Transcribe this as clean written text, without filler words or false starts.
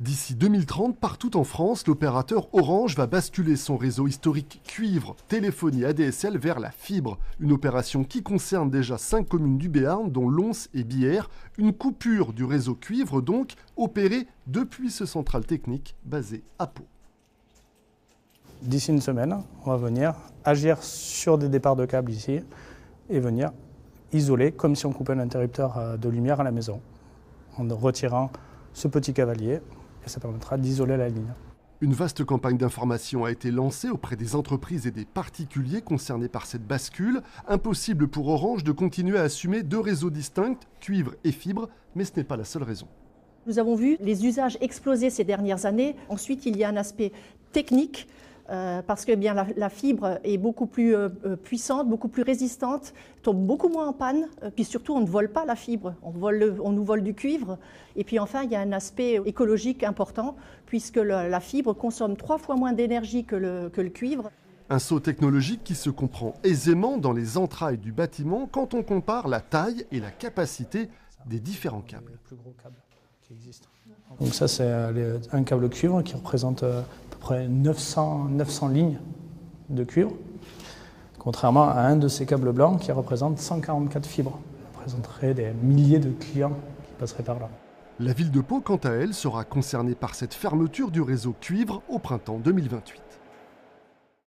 D'ici 2030, partout en France, l'opérateur Orange va basculer son réseau historique cuivre, téléphonie ADSL vers la fibre. Une opération qui concerne déjà 5 communes du Béarn, dont Lons et Bière. Une coupure du réseau cuivre donc, opérée depuis ce central technique basé à Pau. D'ici une semaine, on va venir agir sur des départs de câbles ici et venir isoler comme si on coupait un interrupteur de lumière à la maison en retirant ce petit cavalier. Et ça permettra d'isoler la ligne. Une vaste campagne d'information a été lancée auprès des entreprises et des particuliers concernés par cette bascule. Impossible pour Orange de continuer à assumer 2 réseaux distincts, cuivre et fibre, mais ce n'est pas la seule raison. Nous avons vu les usages exploser ces dernières années. Ensuite, il y a un aspect technique, parce que bien, la fibre est beaucoup plus puissante, beaucoup plus résistante, tombe beaucoup moins en panne, puis surtout on ne vole pas la fibre, on nous vole du cuivre. Et puis enfin, il y a un aspect écologique important, puisque la fibre consomme 3 fois moins d'énergie que le cuivre. Un saut technologique qui se comprend aisément dans les entrailles du bâtiment quand on compare la taille et la capacité des différents câbles. Le plus gros câble qui existe. Donc ça, c'est un câble cuivre qui représente à peu près 900 lignes de cuivre, contrairement à un de ces câbles blancs qui représente 144 fibres. Ça représenterait des milliers de clients qui passeraient par là. La ville de Pau, quant à elle, sera concernée par cette fermeture du réseau cuivre au printemps 2028.